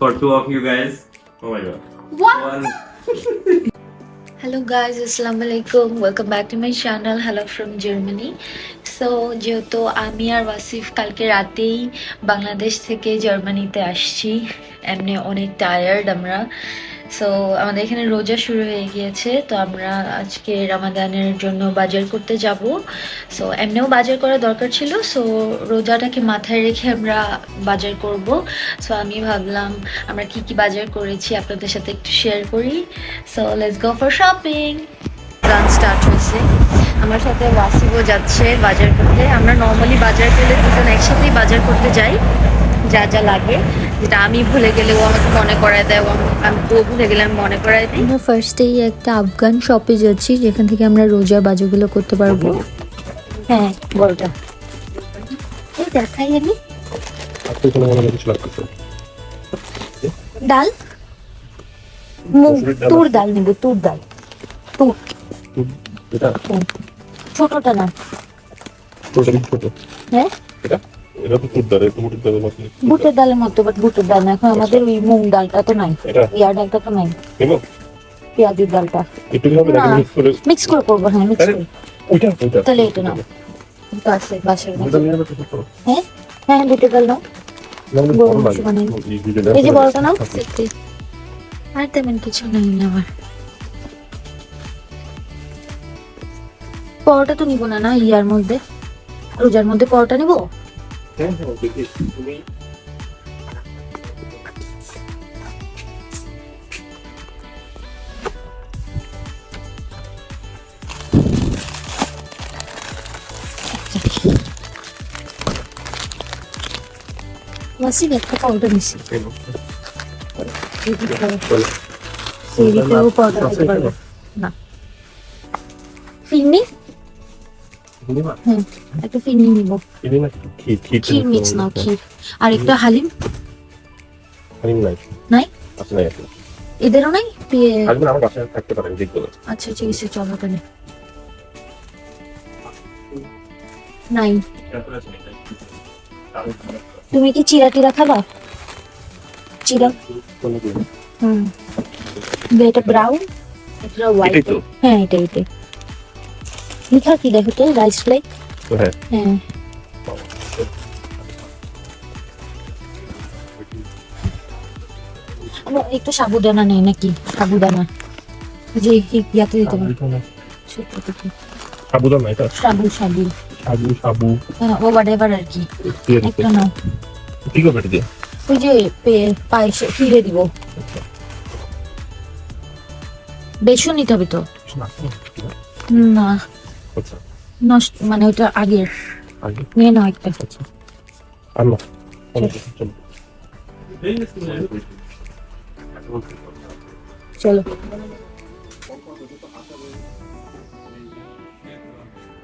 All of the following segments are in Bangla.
for two of you guys. Oh my god. What? One. Hello guys, Assalamu alaikum. Welcome back to my channel. Hello from Germany. So যেহেতু আমি আর ওয়াসিফ কালকে রাতেই বাংলাদেশ থেকে জার্মানিতে আসছি, এমনি অনেক টায়ার্ড আমরা। সো আমাদের এখানে রোজা শুরু হয়ে গিয়েছে, তো আমরা আজকে রামাদানের জন্য বাজার করতে যাব। সো এমনিও বাজার করা দরকার ছিল, সো রোজাটাকে মাথায় রেখে আমরা বাজার করব। সো আমি ভাবলাম আমরা কি কি বাজার করেছি আপনাদের সাথে একটু শেয়ার করি। So let's go for shopping. গান স্টার্ট হয়েছে, আমার সাথে ওয়াসিফও যাচ্ছে বাজার করতে। আমরা নর্মালি বাজার করলে দুজন একসাথেই বাজার করতে যাই, যা যা লাগে, যেটা আমি ভুলে গেলে ও আমাকে মনে করায় দেয়, ও ভুলে গেলে আমি মনে করাই দিই। আমরা ফার্স্টেই একটা আফগান শপে যাচ্ছি, যেখান থেকে আমরা রোজার বাজারগুলো করতে পারবো। হ্যাঁ, বড়টা এই দেখাই আমি। ডাল, মুগ, তুর ডাল নেব, তুর ডাল, তুর, ছোটটা না, হ্যাঁ বুটের ডালের মতো, বাট বুটের ডাল না। এখন আমাদের ওই মুগ ডালটা তো নাই, ইয়ার ডালটা তো নাই, পেঁয়াজের ডালটা মিক্স করে করবো। হ্যাঁ মিক্স করে, তাহলে এটা নাও, আছে বাসার মধ্যে। হ্যাঁ হ্যাঁ, বুটের ডাল নাও, এই যে বড়টা নাও। আর তেমন কিছু নাই আমার। পরোটা তো নিবো না, না ইয়ার মধ্যে, রোজার মধ্যে পরোটা নিবো। ওয়াসিফ একটা পরোটা নিছি, সেদিকেও পরোটা দিতে পারবো না। ফিরনি, হ্যাঁ একটা ফিরনি নিবো, ক্ষীর মিক্স নাও, ক্ষীর আর একটা হালিম। নাই, এদেরও নাই। আচ্ছা ঠিক আছে, চলো তাহলে। নাই, তুমি কি চিরা টিরা খাবা? চিরা, এটা ব্রাউন, এটা হোয়াইট। হ্যাঁ এটা এটাই লিখা কি দেখো তো, রাইস ফ্লেক। হ্যাঁ আমরা একটু সাবুদানা নেই নাকি? সাবুদানা যে ইয়াতে দিতে পারি, সাবুদানা, এটা সাবু সাবু সাবু সাবু, হ্যাঁ ও হোয়াটএভার আর কি, একটা নাও। ঠিক আছে, দিয়ে ওই যে পায়েসে ফিরে দিব, বেসন নিতে হবে তো না, নষ্ট মানে ওটা আগের, নিয়ে নাও একটা। আল্লাহ চলো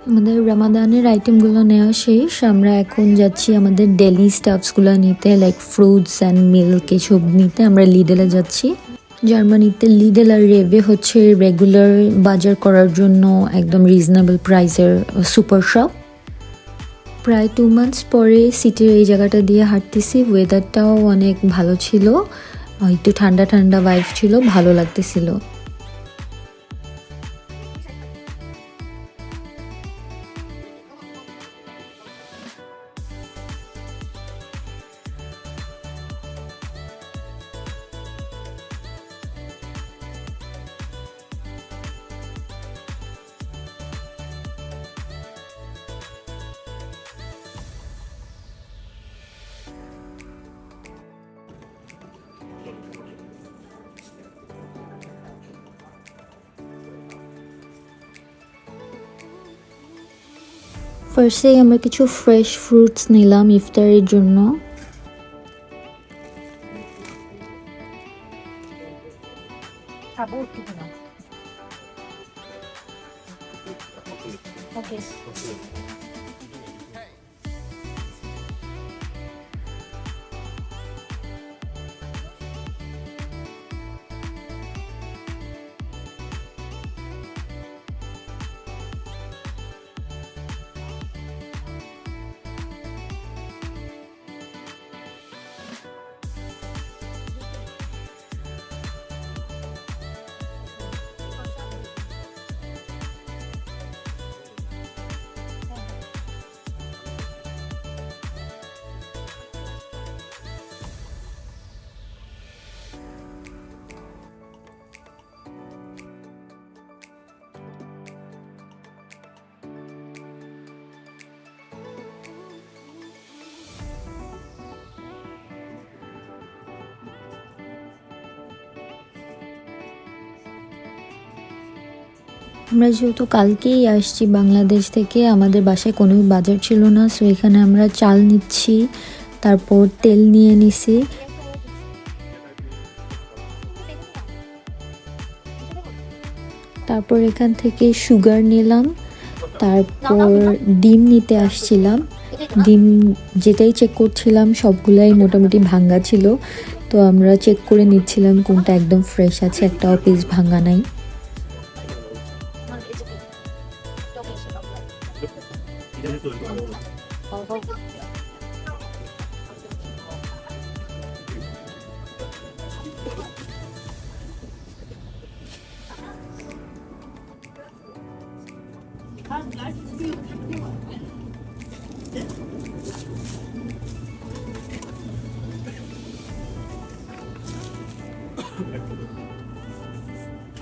আমাদের রামাদানের আইটেমগুলো নেওয়া শেষ। আমরা এখন যাচ্ছি আমাদের ডেলি স্টাফসগুলো নিতে, লাইক ফ্রুটস অ্যান্ড মিল্ক এসব নিতে। আমরা লিডেলে যাচ্ছি। জার্মানিতে লিডেল আর রেভে হচ্ছে রেগুলার বাজার করার জন্য একদম রিজনেবল প্রাইসের সুপার শপ। প্রায় 2 মান্থস পরে সিটির এই জায়গাটা দিয়ে হাঁটতেছি। ওয়েদারটাও অনেক ভালো ছিল, একটু ঠান্ডা ঠান্ডা ভাইব ছিল, ভালো লাগতেছিল। ফার্স্টেই আমরা কিছু ফ্রেশ ফ্রুটস নিলাম ইফতারের জন্য। আমরা যেহেতু কালকেই আসছি বাংলাদেশ থেকে, আমাদের বাসায় কোনো বাজার ছিল না, সো এখানে আমরা চাল নিচ্ছি, তারপর তেল নিয়ে নিছি। তারপর এখান থেকে সুগার নিলাম, তারপর ডিম নিতে আসছিলাম। ডিম যেটাই চেক করছিলাম সবগুলাই মোটামুটি ভাঙ্গা ছিল, তো আমরা চেক করে নিচ্ছিলাম কোনটা একদম ফ্রেশ আছে, একটাও পিস ভাঙ্গা নাই।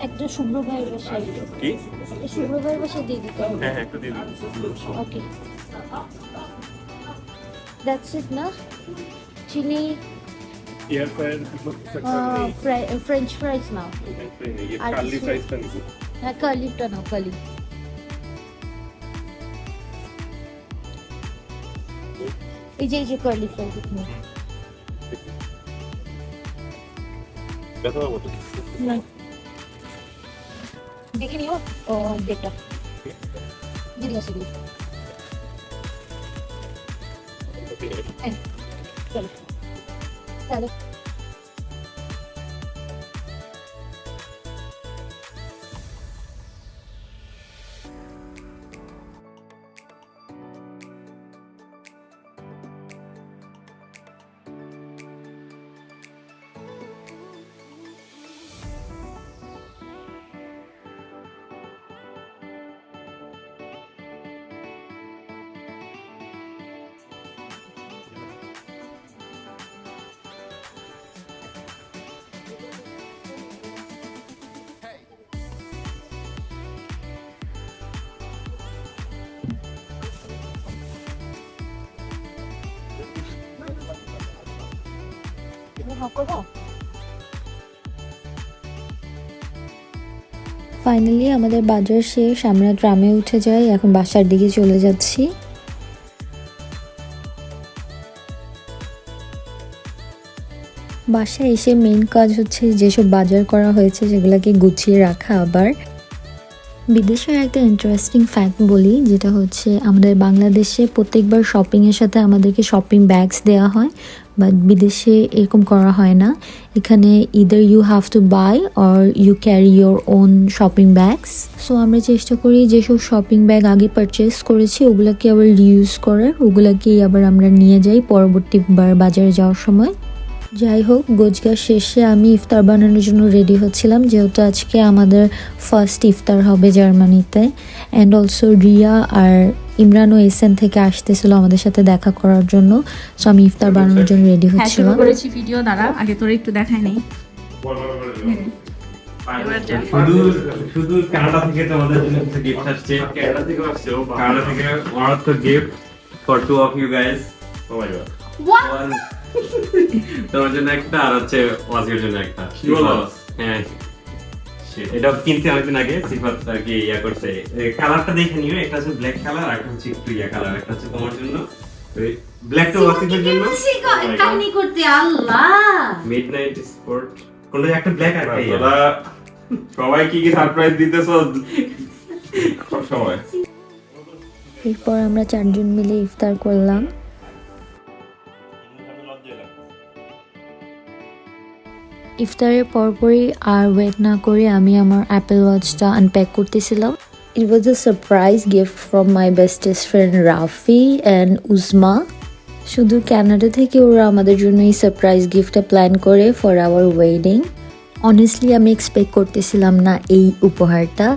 একটা শুভ্র ভাইয়ের বাসায়, কি শুভ্র ভাইয়ের বাসায় দিয়ে দিতে হবে। হ্যাঁ একটু দিয়ে দিন। ওকে, দ্যাটস ইট না? Chilli air fryer French fries নাও। ये আর काली কিছু? फ्राइज का नहीं হ্যাঁ, কালিটা নাও, কালি। এই যে কালি ফ্রাইজ নাও। कैसा हुआ तो না, দেখে নিও। ও ডেটা দিদি আসে দিদি। হ্যাঁ, চলো চলো। ফাইনালি আমাদের বাজার শেষ, আমরা ট্রামে উঠে যাই, এখন বাসার দিকে চলে যাচ্ছি। বাসায় এসে মেইন কাজ হচ্ছে যেসব বাজার করা হয়েছে সেগুলোকে গুছিয়ে রাখা। আবার বিদেশের একটা ইন্টারেস্টিং ফ্যাক্ট বলি, যেটা হচ্ছে আমাদের বাংলাদেশে প্রত্যেকবার শপিংয়ের সাথে আমাদেরকে শপিং ব্যাগস দেওয়া হয়, বাট বিদেশে এরকম করা হয় না। এখানে either you have to buy or you carry your own shopping bags. So আমরা চেষ্টা করি যেসব শপিং ব্যাগ আগে পারচেস করেছি ওগুলোকে আবার রিউজ করার, ওগুলোকেই আবার আমরা নিয়ে যাই পরবর্তীবার বাজারে যাওয়ার সময়। যাই হোক, গোছগাছ শেষে আমি ইফতার বানানোর জন্য রেডি হচ্ছিলাম, যেহেতু আজকে আমাদের ফার্স্ট ইফতার হবে জার্মানিতে। অ্যান্ড অলসো রিয়া আর ইমরানও এসএন থেকে আসতেছিল আমাদের সাথে দেখা করার জন্য, সো আমি ইফতার বানানোর জন্য রেডি হচ্ছিলাম। করেছি ভিডিও দ্বারা, আগে তোর একটু দেখাই নেই। শুধু শুধু কানাডা থেকে তোমাদের জন্য কিছু গিফট আসছে। কানাডা থেকে আসছে, কানাডা থেকে one of the gift for two of you guys. Oh my god. What? তোমার জন্য একটা আর হচ্ছে ওয়াজির জন্য একটা। কি বলো? হ্যাঁ, এটা কিনতে অনেকদিন আগে সিফাত আর কি ইয়া করছে। কালারটা দেখে নিও, একটা হচ্ছে ব্ল্যাক কালার আর একটা হচ্ছে একটু ইয়া কালার। একটা হচ্ছে তোমার জন্য, ব্ল্যাকটা ওয়াজিরের জন্য। কাহিনী করতে আল্লাহ। মিডনাইট স্পোর্ট কোনটা একটা ব্ল্যাক আর একটা তোরা সবাই কি কি সারপ্রাইজ দিতেছ সব সময়? এরপর আমরা চারজন মিলে ইফতার করলাম। ইফতারের পরপরই আর ওয়েট না করে আমি আমার অ্যাপেল ওয়াচটা আনপ্যাক করতেছিলাম। It was a surprise gift from my bestest friend Rafi and Uzma. শুধু কানাডা থেকে ওরা আমাদের জন্য এই সারপ্রাইজ গিফটটা প্ল্যান করে ফর আওয়ার ওয়েডিং। অনেস্টলি আমি এক্সপেক্ট করতেছিলাম না এই উপহারটা।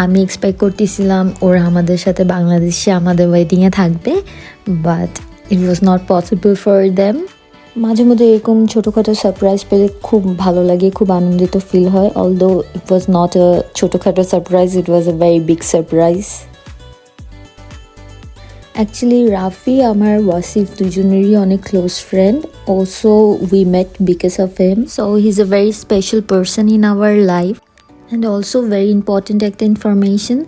আমি এক্সপেক্ট করতেছিলাম ওরা আমাদের সাথে বাংলাদেশে আমাদের ওয়েডিংয়ে থাকবে, but it was not possible for them. মাঝে মধ্যে এরকম ছোটোখাটো সারপ্রাইজ পেলে খুব ভালো লাগে, খুব আনন্দিত ফিল হয়। Although it was not a ছোটোখাটো surprise, it was a very big surprise. Actually Rafi আমার ওয়াসিফ দুজনেরই অনেক close friend. Also we met because of him, so he is a very special person in our life. And also very important একটা ইনফরমেশন,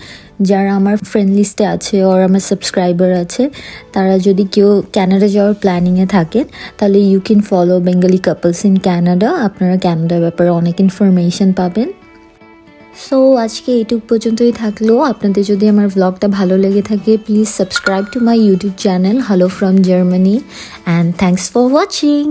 যারা আমার ফ্রেন্ড লিস্টে আছে ওর আমার সাবস্ক্রাইবার আছে, তারা যদি কেউ ক্যানাডা যাওয়ার প্ল্যানিংয়ে থাকেন তাহলে you can follow Bengali couples in Canada. আপনারা ক্যানাডার ব্যাপারে অনেক ইনফরমেশন পাবেন। সো আজকে এইটুকু পর্যন্তই থাকলো। আপনাদের যদি আমার ব্লগটা ভালো লেগে থাকে please subscribe to my YouTube channel hello from Germany, and thanks for watching.